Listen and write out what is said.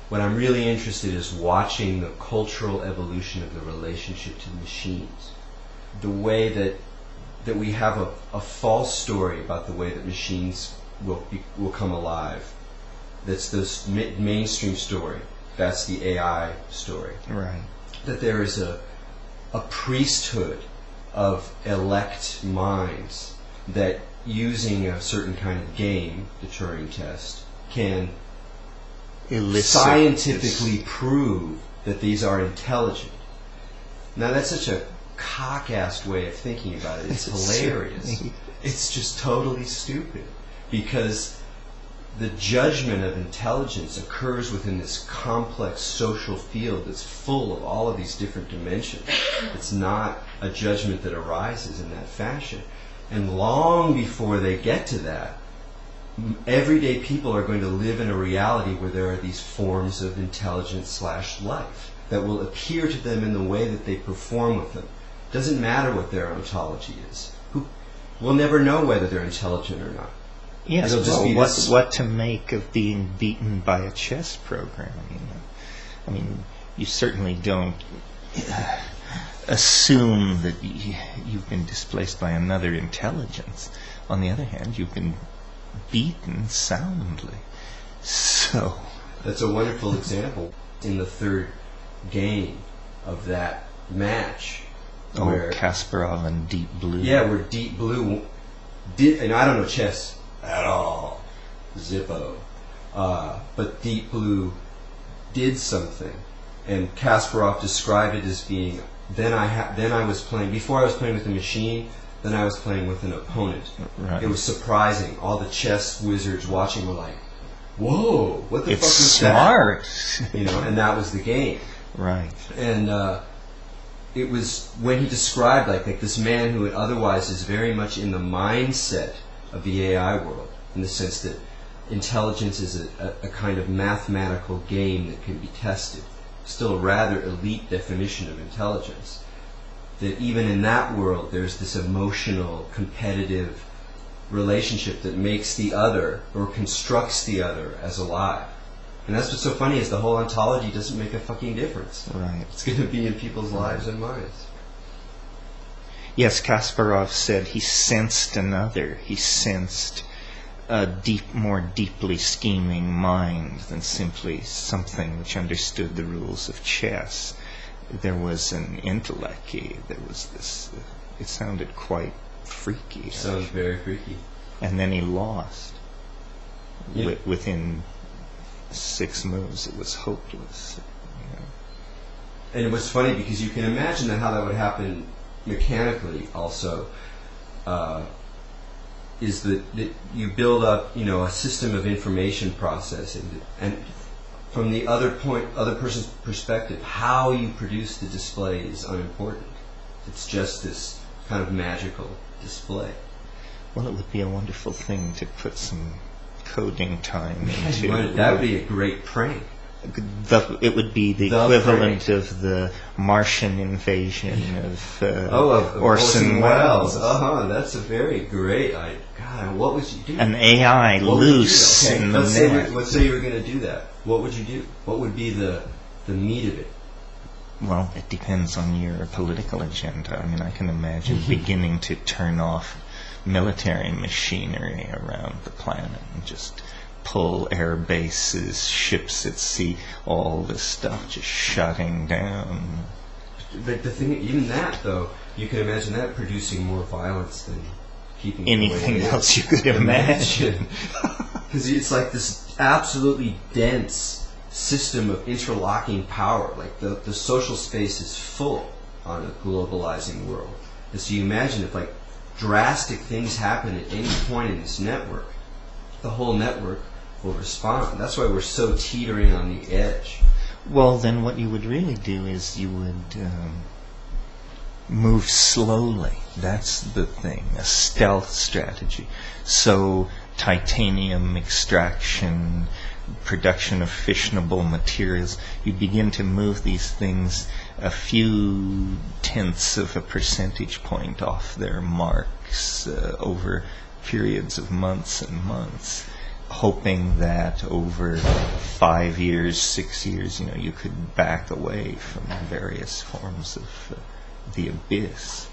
What I'm really interested in is watching the cultural evolution of the relationship to the machines. The way that we have a false story about the way that machines will come alive. That's this mainstream story. That's the AI story. Right. That there is a priesthood of elect minds that, using a certain kind of game, the Turing test, can scientifically prove that these are intelligent. Now that's such a cock-assed way of thinking about it. It's hilarious. It's just totally stupid, because the judgment of intelligence occurs within this complex social field that's full of all of these different dimensions. It's not a judgment that arises in that fashion. And long before they get to that, everyday people are going to live in a reality where there are these forms of intelligence / life that will appear to them in the way that they perform with them. Doesn't matter what their ontology is. We'll never know whether they're intelligent or not. Yes, well, what to make of being beaten by a chess program? I mean, you certainly don't assume that you've been displaced by another intelligence. On the other hand, you've been beaten soundly. So that's a wonderful example in the third game of that match. Where Kasparov and Deep Blue. Yeah, where Deep Blue did, and I don't know chess at all, Zippo, but Deep Blue did something, and Kasparov described it as being. Then I was playing, before I was playing with a machine. Then I was playing with an opponent. Right. It was surprising. All the chess wizards watching were like, "Whoa, what the fuck is that?" It's smart. And that was the game. Right. And it was when he described like this man who otherwise is very much in the mindset of the AI world, in the sense that intelligence is a kind of mathematical game that can be tested. Still a rather elite definition of intelligence. That even in that world there's this emotional, competitive relationship that makes the other, or constructs the other, as alive. And that's what's so funny, is the whole ontology doesn't make a fucking difference. Right. It's going to be in people's lives and minds. Yes, Kasparov said he sensed another. He sensed a more deeply scheming mind than simply something which understood the rules of chess. There was an intellect. There was this. It sounded quite freaky. Sounds very freaky. And then he lost. Yeah. Within 6 moves, it was hopeless. And it was funny because you can imagine how that would happen mechanically. Also, is that you build up, a system of information processing, and from the other person's perspective, how you produce the display is unimportant. It's just this kind of magical display. Well, it would be a wonderful thing to put some coding time into. That would be a great prank. It would be the equivalent prank of the Martian invasion of Orson Welles. That's a very great idea. God, what would you do? An AI loose in the net. Let's say you were going to do that. What would you do? What would be the meat of it? Well, it depends on your political agenda. I mean, I can imagine beginning to turn off military machinery around the planet and just pull air bases, ships at sea, all this stuff just shutting down. But the thing, even that though, you can imagine that producing more violence than keeping anything else you could imagine. Because it's like this absolutely dense system of interlocking power. Like the social space is full on a globalizing world. And so you imagine if like drastic things happen at any point in this network, the whole network will respond. That's why we're so teetering on the edge. Well, then what you would really do is you would move slowly. That's the thing, a stealth strategy. So titanium extraction, production of fissionable materials, you begin to move these things a few tenths of a percentage point off their marks over periods of months and months. hoping that over 5 years, 6 years, you could back away from various forms of the abyss.